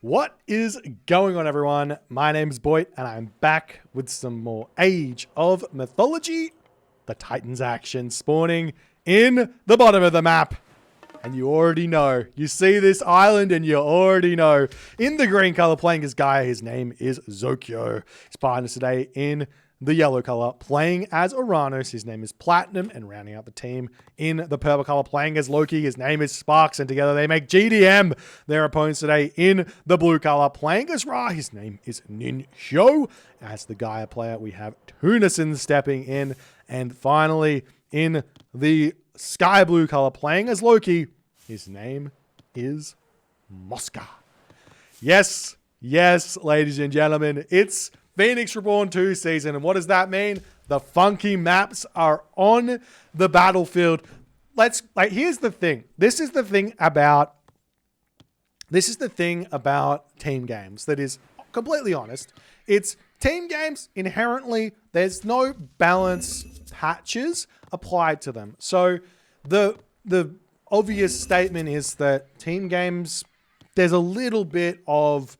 What is going on, everyone? My name's Boit, and I'm back with some more Age of Mythology. The Titans action spawning in the bottom of the map. And you already know. You see this island and you already know. In the green color, playing as Gaia, his name is Zokyo. He's partners today in the yellow color, playing as Uranus. His name is Platinum, and rounding out the team in the purple color, playing as Loki. His name is Sparks, and together they make GDM. Their opponents today in the blue color, playing as Ra. His name is Ninhyo. As the Gaia player, we have Tunison stepping in, and finally in the sky blue color, playing as Loki. His name is Mosca. Yes, ladies and gentlemen, it's Phoenix Reborn 2 season, and what does that mean? The funky maps are on the battlefield. Here's the thing. This is the thing about team games that is completely honest. It's team games inherently, there's no balance patches applied to them. So the obvious statement is that team games, there's a little bit of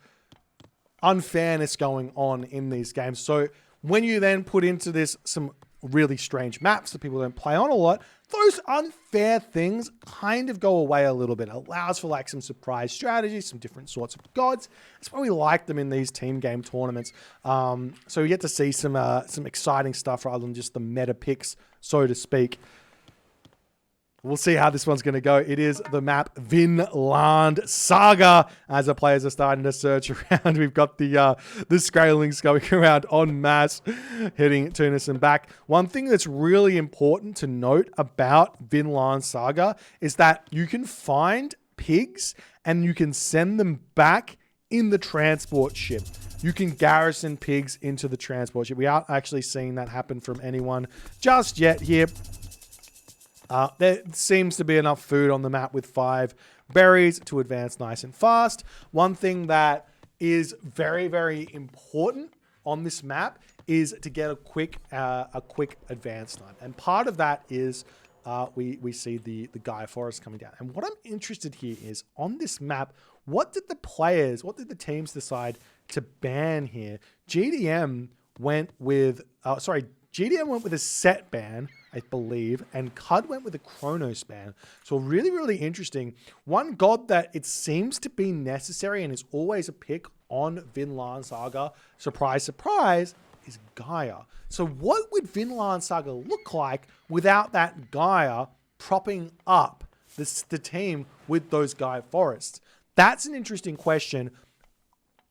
unfairness going on in these games. So when you then put into this some really strange maps that people don't play on a lot, those unfair things kind of go away a little bit. It allows for like some surprise strategies, some different sorts of gods. That's why we like them in these team game tournaments. So we get to see some exciting stuff rather than just the meta picks, so to speak. We'll see how this one's going to go. It is the map VINLANDSAGA. As the players are starting to search around, we've got the Skrellings going around en masse, hitting Tunison back. One thing that's really important to note about VINLANDSAGA is that you can find pigs and you can send them back in the transport ship. You can garrison pigs into the transport ship. We aren't actually seeing that happen from anyone just yet here. There seems to be enough food on the map with 5 berries to advance nice and fast. One thing that is very, very important on this map is to get a quick advance time. And part of that is we see the Gaia Forest coming down. And what I'm interested here is on this map, what did the teams decide to ban here? GDM went with a set ban, I believe, and CUD went with a Chronos ban. So really, really interesting. One god that it seems to be necessary and is always a pick on VINLANDSAGA, surprise, surprise, is Gaia. So what would VINLANDSAGA look like without that Gaia propping up the team with those Gaia forests? That's an interesting question.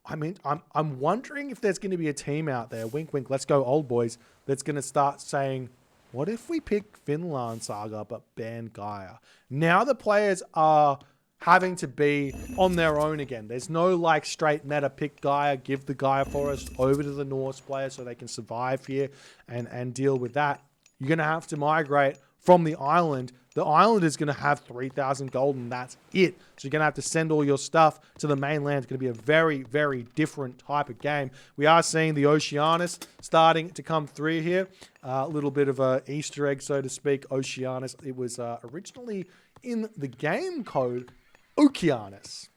I mean, I'm wondering if there's going to be a team out there, wink, wink, let's go old boys, that's going to start saying, what if we pick VINLANDSAGA but ban Gaia? Now the players are having to be on their own again. There's no like straight meta pick Gaia, give the Gaia Forest over to the Norse player so they can survive here and deal with that. You're going to have to migrate from the island. The island is going to have 3,000 gold and that's it. So you're going to have to send all your stuff to the mainland. It's going to be a very, very different type of game. We are seeing the Oceanus starting to come through here. A little bit of a Easter egg, so to speak. Oceanus. It was originally in the game code Okeanos.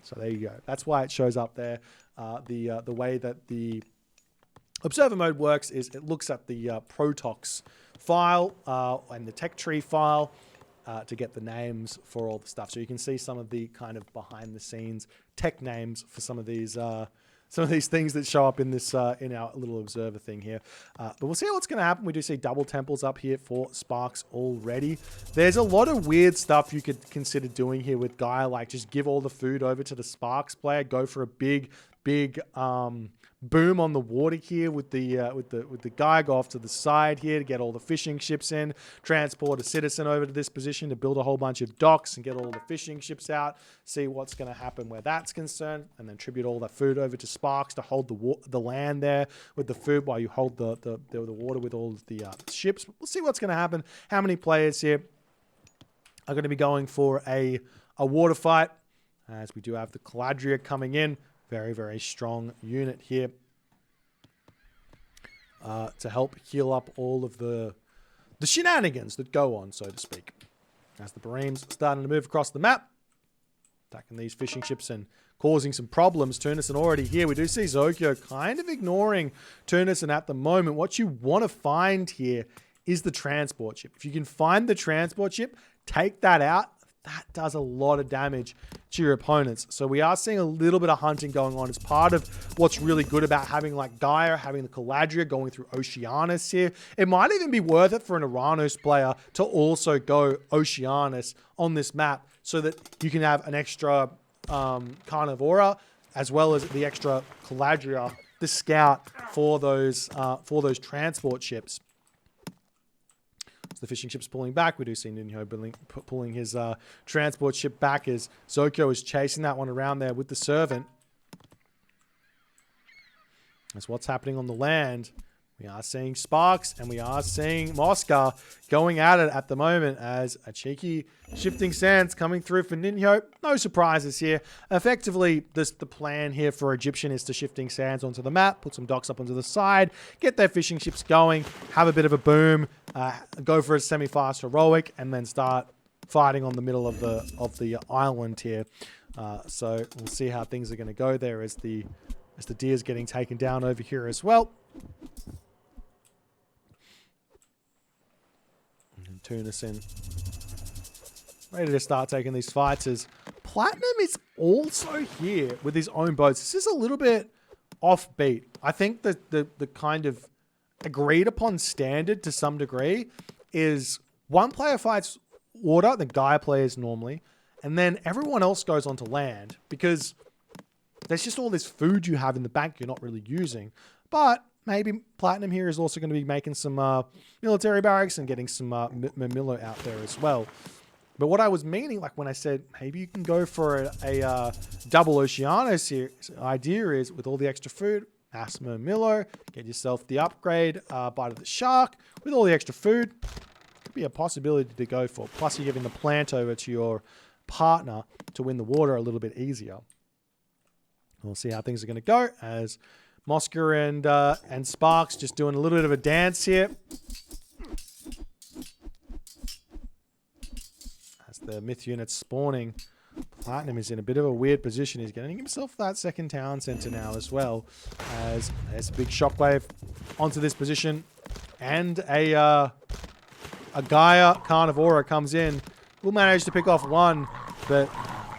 So there you go. That's why it shows up there. The way that the observer mode works is it looks at the Protox file and the tech tree file to get the names for all the stuff. So you can see some of the kind of behind the scenes tech names for some of these things that show up in this in our little observer thing here. But we'll see what's going to happen. We do see double temples up here for Sparks already. There's a lot of weird stuff you could consider doing here with Gaia, like just give all the food over to the Sparks player, go for a big boom on the water here with the Gaia, go off to the side here to get all the fishing ships in, transport a citizen over to this position to build a whole bunch of docks and get all the fishing ships out, see what's going to happen where that's concerned, and then tribute all that food over to Sparks to hold the land there with the food while you hold the water with all of the ships. We'll see what's going to happen. How many players here are going to be going for a water fight, as we do have the Caladria coming in. Very, very strong unit here to help heal up all of the shenanigans that go on, so to speak. As the Bareems starting to move across the map, attacking these fishing ships and causing some problems. Turnison already here. We do see Zokyo kind of ignoring Turnison at the moment. What you want to find here is the transport ship. If you can find the transport ship, take that out. That does a lot of damage to your opponents. So we are seeing a little bit of hunting going on. It's part of what's really good about having like Gaia, having the Caladria going through Oceanus here. It might even be worth it for an Uranus player to also go Oceanus on this map so that you can have an extra Carnivora as well as the extra Caladria, the scout for those transport ships. The fishing ship's pulling back. We do see Ninho pulling his transport ship back as Zokyo is chasing that one around there with the servant. That's what's happening on the land. We are seeing Sparks and we are seeing Mosca going at it at the moment as a cheeky shifting sands coming through for Ninho. No surprises here. Effectively, the plan here for Egyptian is to shifting sands onto the map, put some docks up onto the side, get their fishing ships going, have a bit of a boom, go for a semi-fast heroic, and then start fighting on the middle of the island here. So we'll see how things are going to go there as the deer's getting taken down over here as well. Turnison ready to start taking these fights as Platinum is also here with his own boats. This is a little bit offbeat. I think that the kind of agreed upon standard to some degree is one player fights water, the Gaia players normally, and then everyone else goes onto land because there's just all this food you have in the bank you're not really using. But maybe Platinum here is also going to be making some military barracks and getting some Mamilo out there as well. But what I was meaning, like when I said maybe you can go for a double Oceanus here, the idea is with all the extra food, mass Mamilo, get yourself the upgrade, Bite of the Shark. With all the extra food, could be a possibility to go for. Plus you're giving the plant over to your partner to win the water a little bit easier. We'll see how things are going to go as Mosca and Sparks just doing a little bit of a dance here. As the myth unit's spawning, Platinum is in a bit of a weird position. He's getting himself that second town center now as well. As there's a big shockwave onto this position. And a Gaia Carnivora comes in. We'll manage to pick off one, but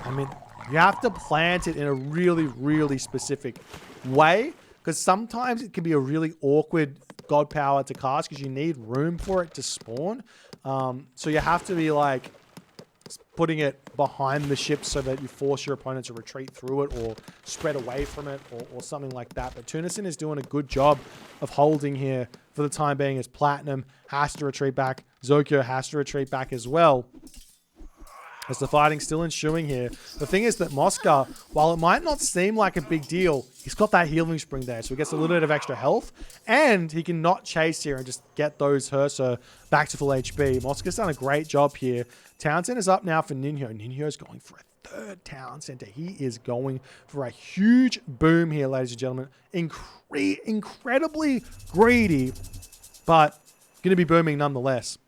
I mean, you have to plant it in a really, really specific way. Because sometimes it can be a really awkward god power to cast because you need room for it to spawn. So you have to be like putting it behind the ship so that you force your opponent to retreat through it or spread away from it or something like that. But Turnison is doing a good job of holding here for the time being as Platinum has to retreat back. Zokyo has to retreat back as well. As the fighting's still ensuing here. The thing is that Mosca, while it might not seem like a big deal, he's got that healing spring there. So he gets a little bit of extra health. And he can not chase here and just get those Hersa back to full HP. Mosca's done a great job here. Town Center's up now for Ninho. Ninho's going for a third Town Center. He is going for a huge boom here, ladies and gentlemen. Incredibly greedy, but going to be booming nonetheless.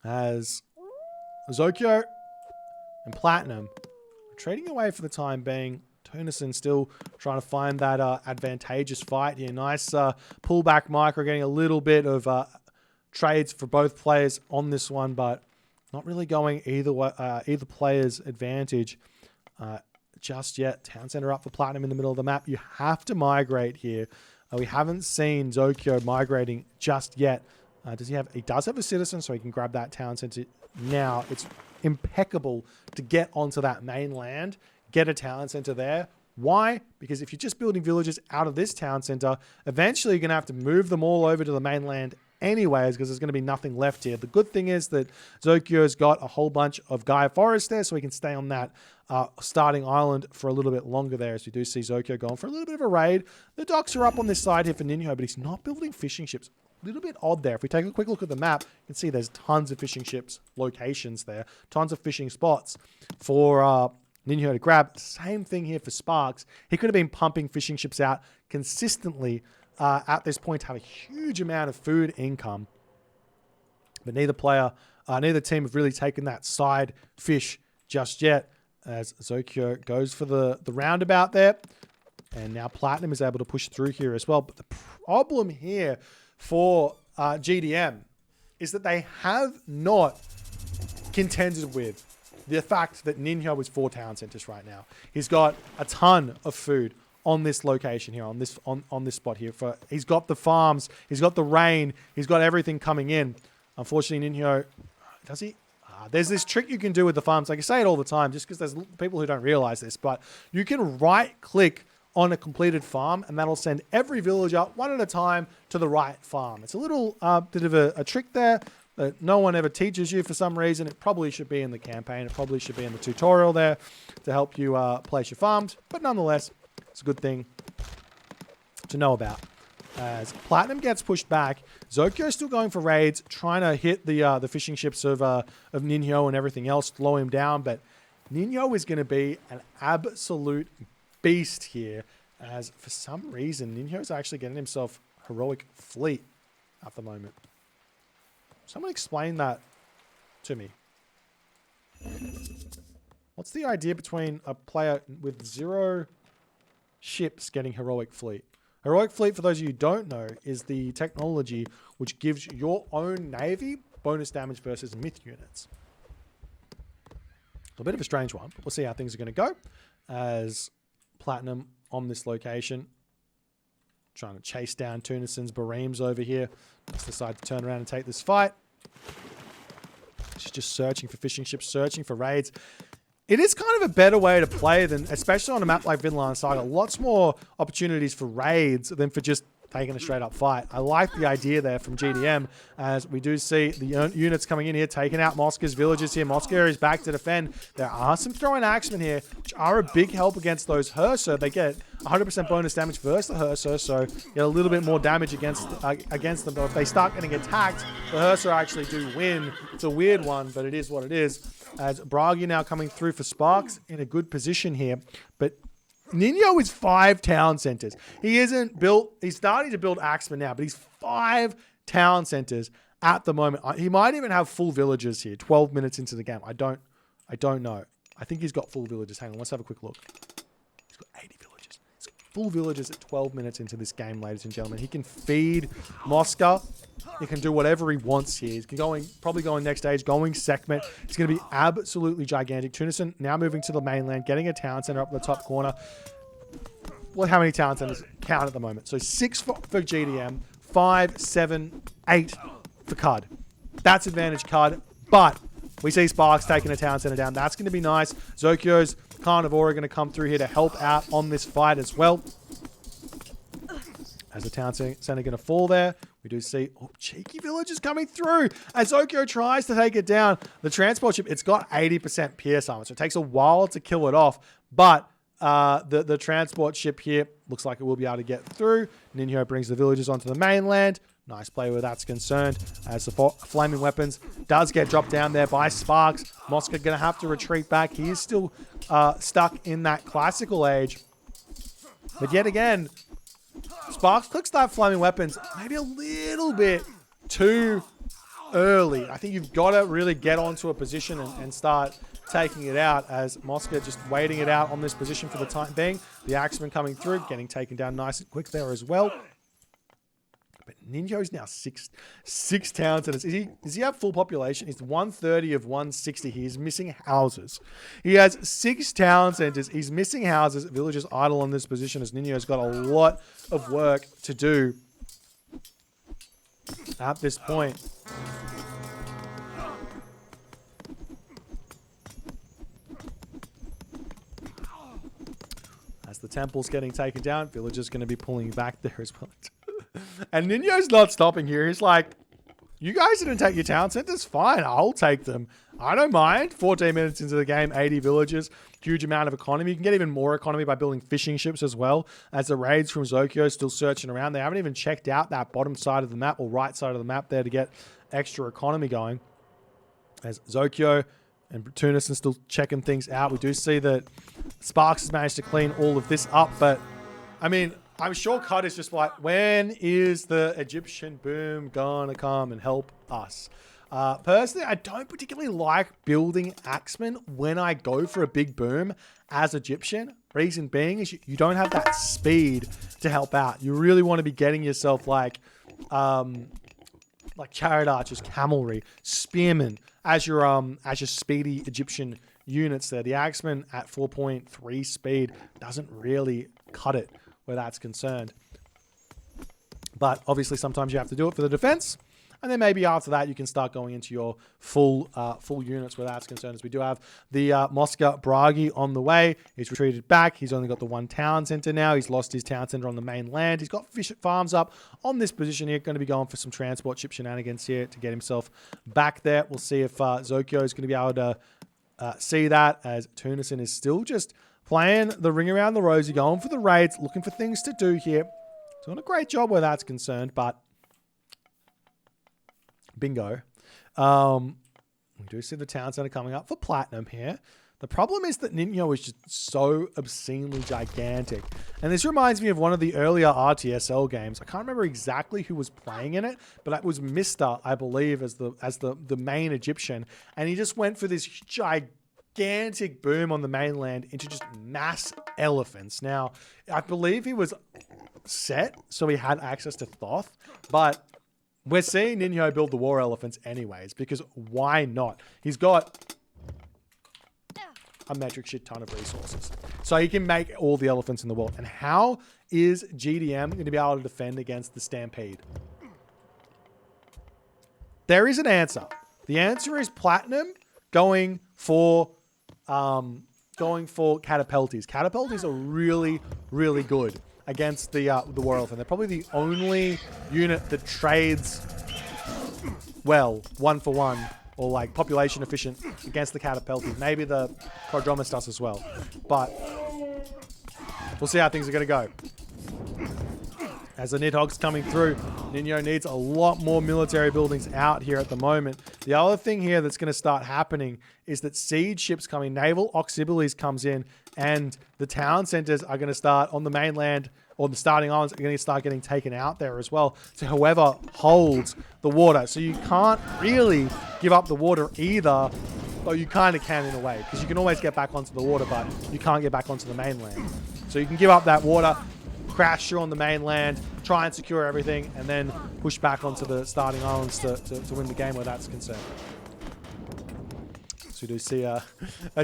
As Zokyo and Platinum are trading away for the time being. Turnison still trying to find that advantageous fight here. Nice pullback micro, getting a little bit of trades for both players on this one, but not really going either player's advantage just yet. Town Center up for Platinum in the middle of the map. You have to migrate here. We haven't seen Zokyo migrating just yet. He does have a citizen, so he can grab that town center now. It's impeccable to get onto that mainland, get a town center there. Why? Because if you're just building villages out of this town center, eventually you're going to have to move them all over to the mainland anyways, because there's going to be nothing left here. The good thing is that Zokyo's got a whole bunch of Gaia Forest there, so he can stay on that starting island for a little bit longer there, as we do see Zokyo going for a little bit of a raid. The docks are up on this side here for Ninho, but he's not building fishing ships. A little bit odd there. If we take a quick look at the map, you can see there's tons of fishing ships locations there, tons of fishing spots for Ninho to grab. Same thing here for Sparks. He could have been pumping fishing ships out consistently at this point to have a huge amount of food income. But neither team have really taken that side fish just yet. as Zokyo goes for the roundabout there. And now Platinum is able to push through here as well. But the problem here for GDM is that they have not contended with the fact that Ninho is 4 town centers right now. He's got a ton of food on this location here, on this spot here. He's got the farms, he's got the rain, he's got everything coming in. Unfortunately, Ninho, does he? There's this trick you can do with the farms. Like I say it all the time, just because there's people who don't realize this, but you can right-click on a completed farm, and that'll send every villager one at a time to the right farm. It's a little bit of a trick there that no one ever teaches you for some reason. It probably should be in the campaign. It probably should be in the tutorial there to help you place your farms. But nonetheless, it's a good thing to know about. As Platinum gets pushed back, Zokyo's still going for raids, trying to hit the fishing ships of Ninho and everything else, slow him down. But Ninho is going to be an absolute beast here, as for some reason Ninho's actually getting himself heroic fleet at the moment. Someone explain that to me. What's the idea between a player with 0 ships getting heroic fleet? Heroic fleet, for those of you who don't know, is the technology which gives your own navy bonus damage versus myth units. A bit of a strange one, but we'll see how things are going to go as Platinum on this location, trying to chase down Tunison's Bareems over here. Let's decide to turn around and take this fight. She's just searching for fishing ships, searching for raids. It is kind of a better way to play than, especially on a map like Vinland Saga, lots more opportunities for raids than for just taking a straight up fight. I like the idea there from GDM, as we do see the units coming in here, taking out Mosca's villagers here. Mosca is back to defend. There are some throwing axemen here, which are a big help against those Herser. They get 100% bonus damage versus the Herser, so get a little bit more damage against them. But if they start getting attacked, the Herser actually do win. It's a weird one, but it is what it is. As Bragi now coming through for Sparks in a good position here, but Ninho is 5 town centers. He isn't built, he's starting to build Axemen now, but he's 5 town centers at the moment. He might even have full villages here, 12 minutes into the game. I don't know. I think he's got full villages. Hang on, let's have a quick look. He's got 80 villages. He's got full villages at 12 minutes into this game, ladies and gentlemen. He can feed Mosca. He can do whatever he wants here. He's probably going next stage, going Sekhmet. It's going to be absolutely gigantic. Tunison now moving to the mainland, getting a town center up in the top corner. Well, how many town centers count at the moment? So 6 for GDM, 5, 7, 8 for CUD. That's advantage CUD, but we see Sparks taking a town center down. That's going to be nice. Zokyo's Carnivore are going to come through here to help out on this fight as well. As the town center going to fall there, we do see cheeky villagers coming through as Zokyo tries to take it down. The transport ship, it's got 80% pierce armor, so it takes a while to kill it off. But the transport ship here looks like it will be able to get through. Ninho brings the villagers onto the mainland. Nice play where that's concerned. As the flaming weapons does get dropped down there by Sparks. Mosca going to have to retreat back. He is still stuck in that classical age. But yet again, Sparks clicks that flaming weapons maybe a little bit too early. I think you've got to really get onto a position and start taking it out, as Mosca just waiting it out on this position for the time being. The Axeman coming through, getting taken down nice and quick there as well. But Ninjo's now six town centers. Does he have full population? He's 130 of 160. He's missing houses. He has 6 town centers. He's missing houses. Villagers idle on this position, as Ninjo's got a lot of work to do at this point. As the temple's getting taken down, villagers going to be pulling back there as well. And Ninjo's not stopping here. He's like, you guys didn't take your town centers? Fine, I'll take them. I don't mind. 14 minutes into the game, 80 villages, huge amount of economy. You can get even more economy by building fishing ships as well, as the raids from Zokyo still searching around. They haven't even checked out that bottom side of the map or right side of the map there to get extra economy going. As Zokyo and Tunison still checking things out. We do see that Sparks has managed to clean all of this up, but I mean, I'm sure CUD is just like, when is the Egyptian boom gonna come and help us? Personally, I don't particularly like building Axemen when I go for a big boom as Egyptian. Reason being is you don't have that speed to help out. You really want to be getting yourself like chariot archers, cavalry, spearmen as your speedy Egyptian units there. The Axemen at 4.3 speed doesn't really cut it where that's concerned. But obviously sometimes you have to do it for the defense. And then maybe after that, you can start going into your full units where that's concerned. As we do have the Mosca Bragi on the way. He's retreated back. He's only got the one town center now. He's lost his town center on the main land. He's got fish farms up on this position here. Going to be going for some transport ship shenanigans here to get himself back there. We'll see if Zokyo is going to be able to see that, as Tunison is still just playing the ring around the rosy, going for the raids, looking for things to do here. Doing a great job where that's concerned, but bingo. We do see the town center coming up for platinum here. The problem is that Ninyo is just so obscenely gigantic. And this reminds me of one of the earlier RTSL games. I can't remember exactly who was playing in it, but it was Mr., I believe, as the main Egyptian. And he just went for this gigantic boom on the mainland into just mass elephants. Now, I believe he was set, so he had access to Thoth, but we're seeing Ninyo build the war elephants anyways, because why not? He's got a metric shit ton of resources. So he can make all the elephants in the world. And how is GDM going to be able to defend against the Stampede? There is an answer. The answer is platinum going for catapulties. Catapulties are really, really good against the war elephant. They're probably the only unit that trades well, 1-for-1, or like population efficient against the catapulties. Maybe the Quadromistus as well. But we'll see how things are going to go. As the Nidhogg's coming through, Ninyo needs a lot more military buildings out here at the moment. The other thing here that's going to start happening is that siege ships coming, naval auxiliaries comes in, and the town centers are going to start on the mainland, or the starting islands are going to start getting taken out there as well to whoever holds the water. So you can't really give up the water either, though you kind of can in a way, because you can always get back onto the water, but you can't get back onto the mainland. So you can give up that water, crash through on the mainland, try and secure everything, and then push back onto the starting islands to win the game where that's concerned. So we do see a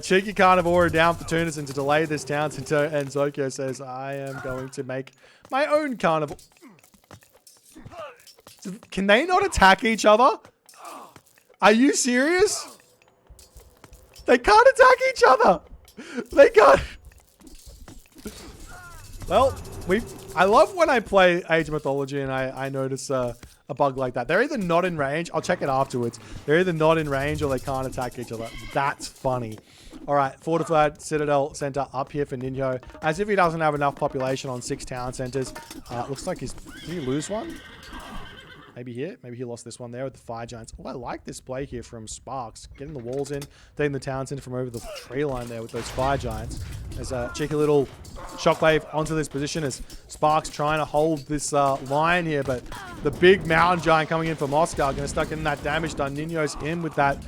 cheeky carnivore down for Tunison to delay this town center, and Zokyo says, I am going to make my own carnivore. Can they not attack each other? Are you serious? They can't attack each other. They can't. Well, I love when I play Age of Mythology and I notice a bug like that. They're either not in range. I'll check it afterwards. They're either not in range or they can't attack each other. That's funny. All right, fortified Citadel Center up here for Ninyo. As if he doesn't have enough population on 6 town centers. Looks like did he lose one? Maybe here. Maybe he lost this one there with the fire giants. Oh, I like this play here from Sparks. Getting the walls in, taking the town center from over the tree line there with those fire giants. There's a cheeky little shockwave onto this position as Sparks trying to hold this line here, but the big mountain giant coming in for Moscow going to start getting that damage done. Ninyo's in with that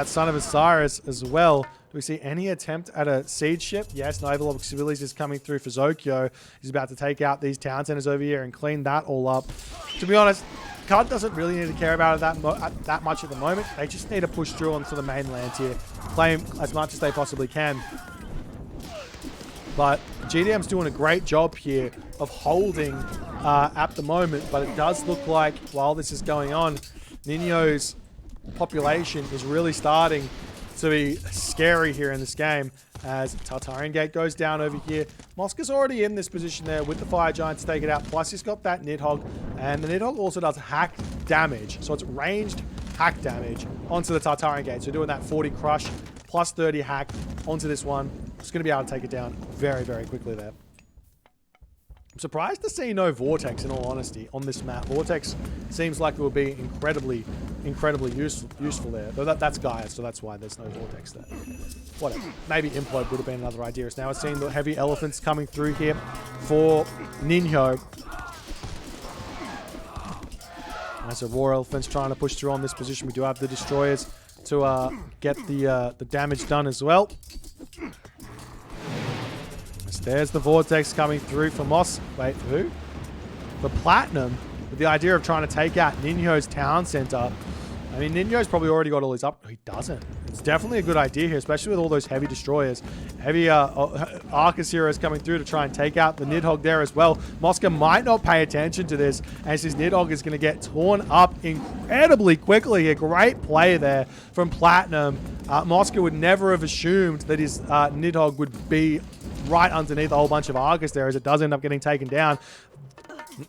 Son of Osiris as well. Do we see any attempt at a siege ship? Yes, naval auxiliaries is coming through for Zokyo. He's about to take out these town centers over here and clean that all up. To be honest, CUD doesn't really need to care about it that much at the moment. They just need to push through onto the mainland here, claim as much as they possibly can. But GDM's doing a great job here of holding at the moment, but it does look like while this is going on, Ninyo's population is really starting to be scary here in this game as Tartarian Gate goes down over here. Mosca's already in this position there with the fire giants to take it out, plus he's got that Nidhogg, and the Nidhogg also does hack damage, so it's ranged hack damage onto the Tartarian Gate. So doing that 40 crush plus 30 hack onto this one, it's going to be able to take it down very, very quickly there. I'm surprised to see no Vortex, in all honesty, on this map. Vortex seems like it would be incredibly useful there. Though that's Gaia, so that's why there's no Vortex there. Whatever. Maybe Implode would have been another idea. Now we're seeing the heavy elephants coming through here for Ninyo. As a Royal Elephant's trying to push through on this position, we do have the destroyers to get the damage done as well. As there's the Vortex coming through for Moss. Wait, for who? For Platinum, with the idea of trying to take out Ninjo's town center. I mean, Ninjo's probably already got all his up. He doesn't. It's definitely a good idea here, especially with all those heavy destroyers. Heavy Arcus heroes coming through to try and take out the Nidhogg there as well. Mosca might not pay attention to this, as his Nidhogg is going to get torn up incredibly quickly here. Great play there from Platinum. Mosca would never have assumed that his Nidhogg would be right underneath a whole bunch of Arcus there, as it does end up getting taken down.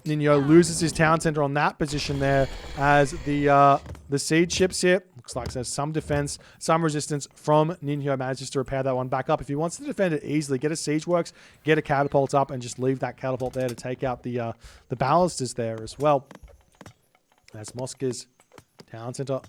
Ninjo loses his town center on that position there, as the siege ships here. Looks like there's some defense, some resistance from Ninjo. Manages to repair that one back up. If he wants to defend it easily, get a siege works, get a catapult up, and just leave that catapult there to take out the ballisters there as well. As Mosca's town center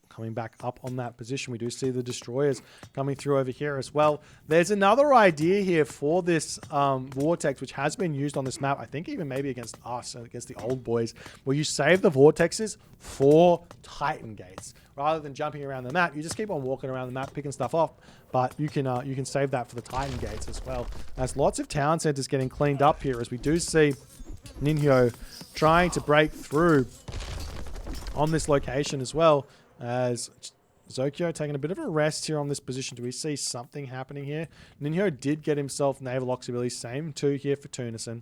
coming back up on that position. We do see the destroyers coming through over here as well. There's another idea here for this vortex, which has been used on this map, I think even maybe against us, against the old boys, where you save the vortexes for Titan gates. Rather than jumping around the map, you just keep on walking around the map, picking stuff off, but you can save that for the Titan gates as well. There's lots of town centers getting cleaned up here, as we do see Ninjo trying to break through on this location as well. As Zokyo taking a bit of a rest here on this position. Do we see something happening here? Ninjo did get himself naval locks ability. Same two here for Tunison.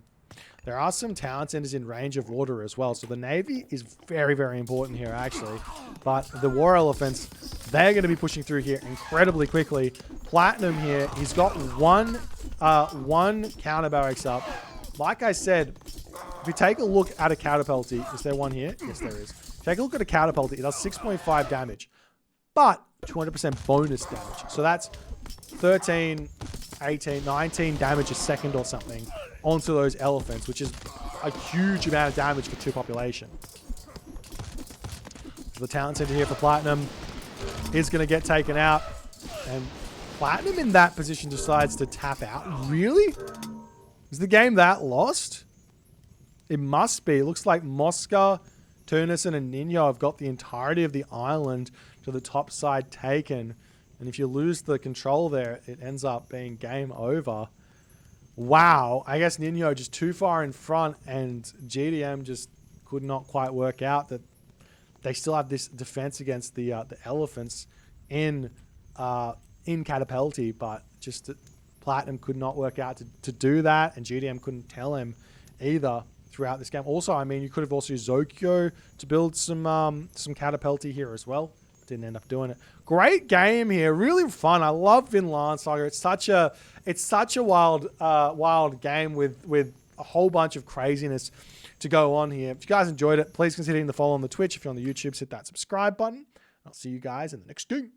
There are some town centers in range of water as well. So the Navy is very, very important here, actually. But the War Elephants, they're going to be pushing through here incredibly quickly. Platinum here, he's got one counter barracks up. Like I said, if we take a look at a catapulty, is there one here? Yes, there is. Take a look at a catapult. It does 6.5 damage, but 200% bonus damage. So that's 13, 18, 19 damage a second or something onto those elephants, which is a huge amount of damage for 2 population. So the talent center here for Platinum is going to get taken out, and Platinum in that position decides to tap out. Really? Is the game that lost? It must be. It looks like Mosca, Tunison, and Ninjo have got the entirety of the island to the top side taken. And if you lose the control there, it ends up being game over. Wow. I guess Ninjo just too far in front, and GDM just could not quite work out that they still have this defense against the elephants in Catapulti, but just Platinum could not work out to do that, and GDM couldn't tell him either throughout this game. Also, I mean, you could have also used Zokyo to build some Catapulti here as well. Didn't end up doing it. Great game here, really fun. I love VINLANDSAGA. It's such a wild game with a whole bunch of craziness to go on here. If you guys enjoyed it, please consider hitting the follow on the Twitch. If you're on the YouTube, hit that subscribe button. I'll see you guys in the next game.